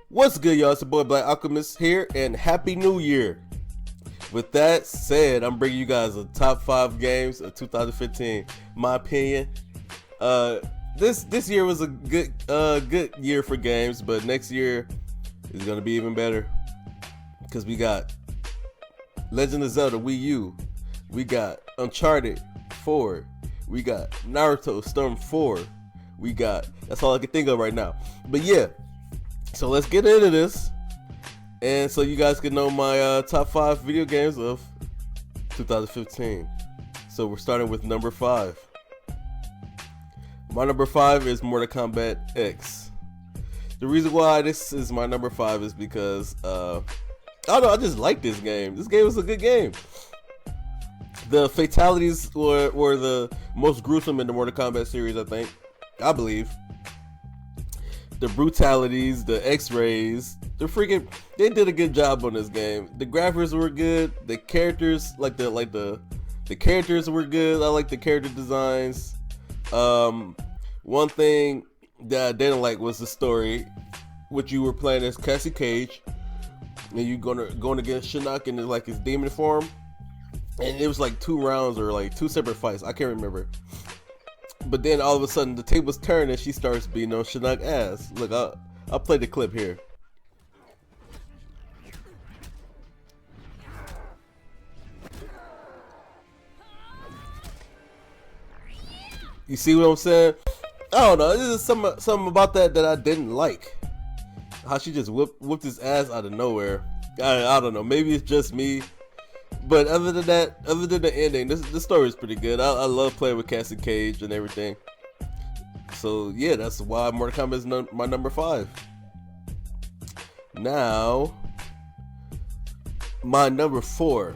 What's good, y'all? It's your boy Black Alchemist here, and Happy New Year. With that said, I'm bringing you guys the top 5 games of 2015. My opinion, this year was a good year for games, but next year is gonna be even better because we got Legend of Zelda Wii U, we got Uncharted 4, we got Naruto Storm 4, we got, that's all I can think of right now. But yeah. So let's get into this, and so you guys can know my top 5 video games of 2015. So we're starting with number 5. My number 5 is Mortal Kombat X. The reason why this is my number 5 is because I don't know, I just like this game. This game was a good game. The fatalities were the most gruesome in the Mortal Kombat series, I believe. The brutalities, the X-rays, they did a good job on this game. The graphics were good. The characters, the characters were good. I like the character designs. One thing that I didn't like was the story, which you were playing as Cassie Cage, and you going against Shinnok in his demon form, and it was like 2 rounds or like 2 separate fights. I can't remember. But then all of a sudden the tables turn and she starts beating on Shinnok's ass. Look, I'll play the clip here. You see what I'm saying? I don't know. This is something about that I didn't like. How she just whipped his ass out of nowhere. I don't know. Maybe it's just me. But other than that, other than the ending, the story is pretty good. I love playing with Cassie Cage and everything. So yeah, that's why Mortal Kombat is my number 5. Now, my number 4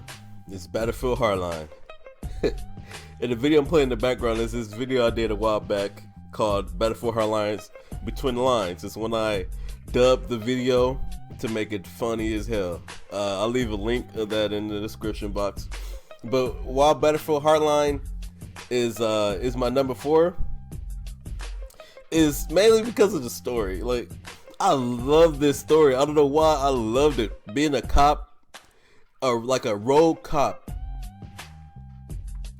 is Battlefield Hardline. And the video I'm playing in the background is this video I did a while back called Battlefield Hardline's Between the Lines. It's when I dubbed the video to make it funny as hell. I'll leave a link of that in the description box. But while Battlefield Hardline is my number 4, is mainly because of the story. Like, I love this story. I don't know why I loved it. Being a cop, or like a rogue cop,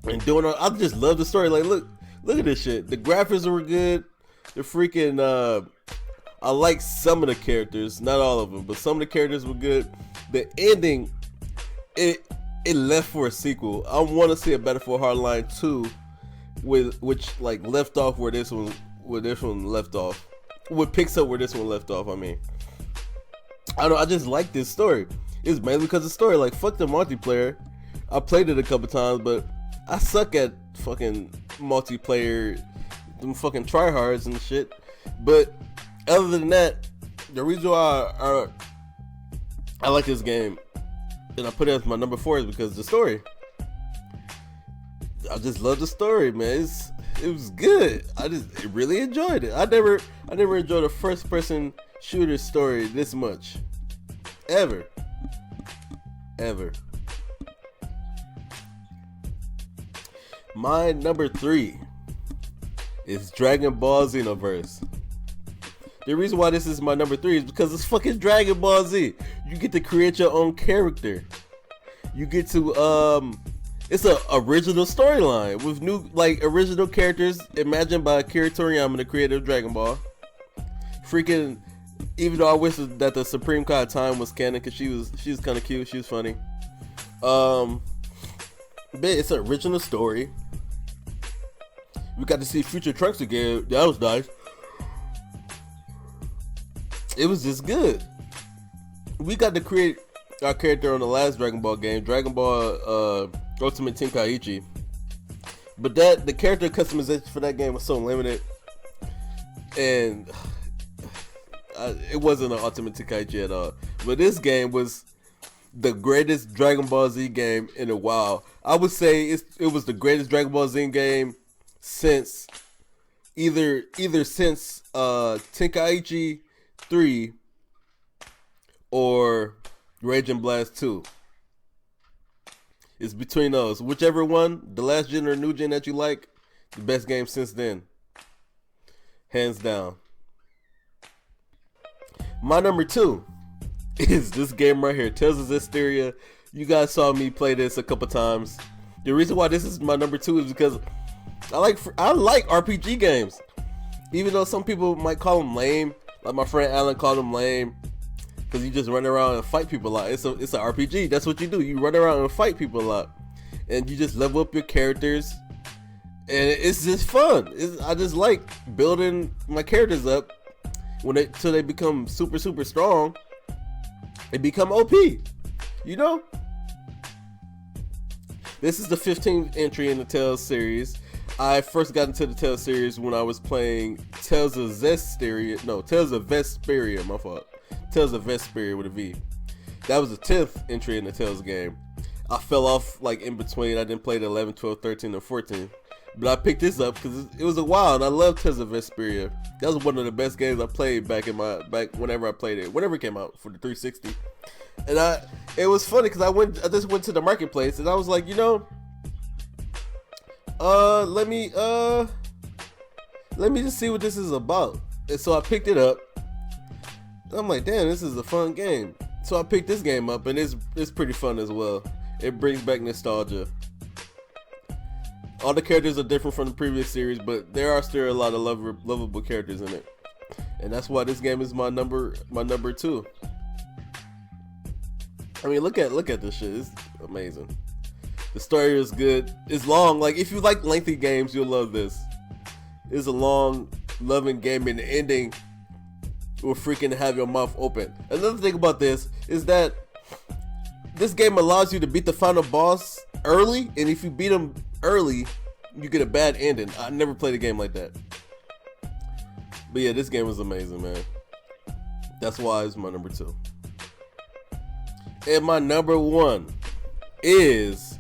and doing. I just love the story. Like, look at this shit. The graphics were good. The freaking. I like some of the characters, not all of them, but some of the characters were good. The ending, it left for a sequel. I want to see a Battlefield Hardline 2, which like left off where this one left off. What picks up where this one left off. I mean, I don't know. I just like this story. It's mainly because of the story. Like, fuck the multiplayer. I played it a couple times, but I suck at fucking multiplayer, them fucking tryhards and shit. But other than that, the reason why I like this game and I put it as my number 4 is because of the story. I just love the story, man. It was good. I really enjoyed it. I never enjoyed a first person shooter story this much. Ever. My number 3 is Dragon Ball Xenoverse. The reason why this is my number 3 is because it's fucking Dragon Ball Z. You get to create your own character. You get to it's a original storyline with new original characters imagined by Akira Toriyama, the creator of Dragon Ball. Freaking, even though I wish that the Supreme Kai Time was canon because she was kind of cute, she was funny. But it's an original story. We got to see Future Trunks again. That was nice. It was just good. We got to create our character on the last Dragon Ball game, Dragon Ball Ultimate Tenkaichi. But the character customization for that game was so limited, and it wasn't an Ultimate Tenkaichi at all. But this game was the greatest Dragon Ball Z game in a while. I would say it was the greatest Dragon Ball Z game since either since Tenkaichi 3 or Rage and Blast 2. It's between those. Whichever one, the last gen or new gen that you like, the best game since then. Hands down. My number 2 is this game right here, Tales of Zestiria. You guys saw me play this a couple times. The reason why this is my number 2 is because I like RPG games. Even though some people might call them lame, like my friend Alan called them lame, because you just run around and fight people a lot. It's an RPG. That's what you do. You run around and fight people a lot, and you just level up your characters, and it's just fun. I just like building my characters up till they become super strong. They become OP. You know. This is the 15th entry in the Tales series. I first got into the Tales series when I was playing Tales of Zestiria. No, Tales of Vesperia, my fault. Tales of Vesperia with a V. That was the 10th entry in the Tales game. I fell off like in between. I didn't play the 11, 12, 13, and 14. But I picked this up because it was a while, and I love Tales of Vesperia. That was one of the best games I played back whenever I played it. Whenever it came out for the 360. And it was funny because I just went to the marketplace, and I was like, you know, let me just see what this is about. And so I picked it up. I'm like, damn, this is a fun game. So I picked this game up, and it's pretty fun as well. It brings back nostalgia. All the characters are different from the previous series, but there are still a lot of lovable characters in it. And that's why this game is my number 2. I mean, look at this shit. It's amazing. The story is good. It's long. Like, if you like lengthy games, you'll love this. It's a long, loving game, and the ending will freaking have your mouth open. Another thing about this is that this game allows you to beat the final boss early, and if you beat him early, you get a bad ending. I never played a game like that. But yeah, this game was amazing, man. That's why it's my number 2. And my number 1 is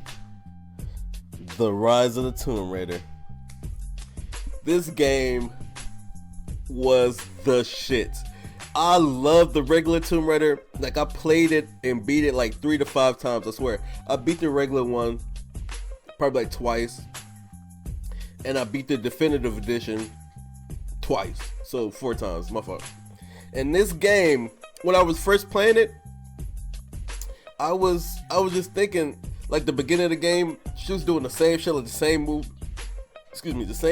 The Rise of the Tomb Raider. This game was the shit. I love the regular Tomb Raider. Like, I played it and beat it like 3 to 5 times, I swear. I beat the regular one probably like twice. And I beat the definitive edition twice. So 4 times, my fault. And this game, when I was first playing it, I was just thinking, like, the beginning of the game, she was doing the same shit, like the same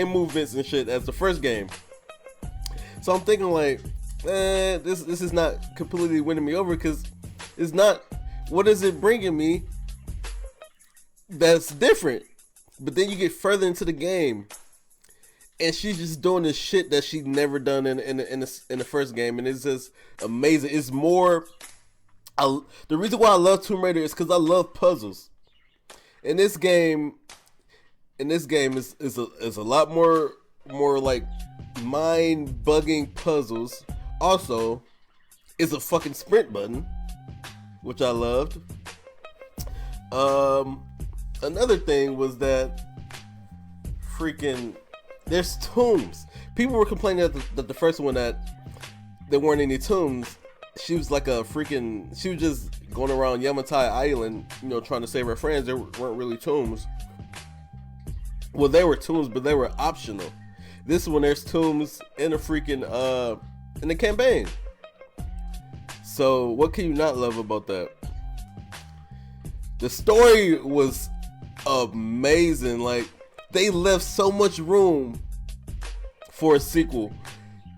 movements and shit as the first game. So I'm thinking like, this is not completely winning me over, because it's not. What is it bringing me that's different? But then you get further into the game, and she's just doing this shit that she'd never done in the first game, and it's just amazing. It's more. The reason why I love Tomb Raider is because I love puzzles. And this game is a lot more like mind-bugging puzzles. Also, it's a fucking sprint button, which I loved. Another thing was that freaking there's tombs. People were complaining that the first one that there weren't any tombs. She was like she was just going around Yamatai Island, you know, trying to save her friends. There weren't really tombs. Well, they were tombs, but they were optional. This one, there's tombs in the freaking in the campaign. So what can you not love about that? The story was amazing. Like, they left so much room for a sequel.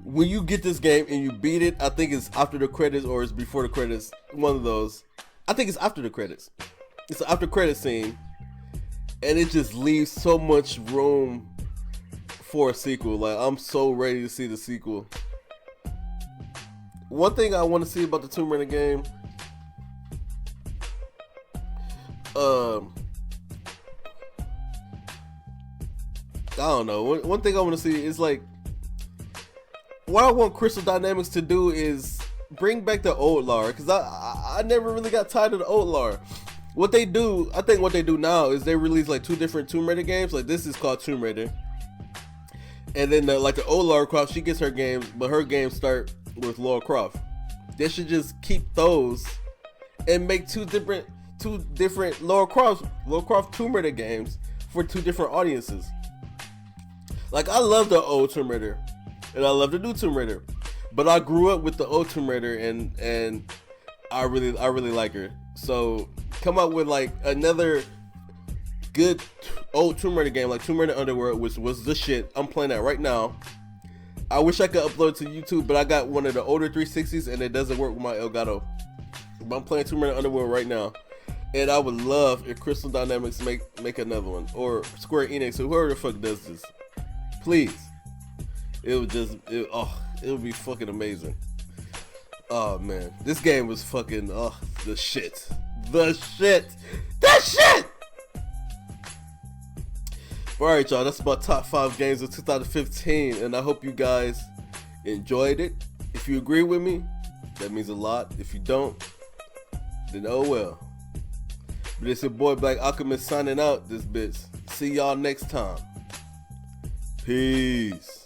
When you get this game and you beat it, I think it's after the credits or it's before the credits. One of those. I think it's after the credits. It's an after credit scene, and it just leaves so much room for a sequel. Like, I'm so ready to see the sequel. One thing I want to see about the Tomb Raider game, I don't know. One thing I want to see is, like, what I want Crystal Dynamics to do is bring back the old lore, because I never really got tired of the old lore. What they do, I think what they do now is they release like 2 different Tomb Raider games. Like, this is called Tomb Raider, and then like the old Lara Croft, she gets her games, but her games start with Lara Croft. They should just keep those and make two different Lara Croft Tomb Raider games for 2 different audiences. Like, I love the old Tomb Raider, and I love the new Tomb Raider. But I grew up with the old Tomb Raider, and I really like her. So come out with like another good old Tomb Raider game, like Tomb Raider Underworld, which was the shit. I'm playing that right now. I wish I could upload to YouTube, but I got one of the older 360s and it doesn't work with my Elgato. But I'm playing Tomb Raider Underworld right now, and I would love if Crystal Dynamics make another one, or Square Enix, or whoever the fuck does this. Please, it would be fucking amazing. Oh man, this game was fucking the shit. Alright y'all, that's my top 5 games of 2015, and I hope you guys enjoyed it. If you agree with me, that means a lot. If you don't, then oh well. But it's your boy Black Alchemist signing out this bitch. See y'all next time. Peace.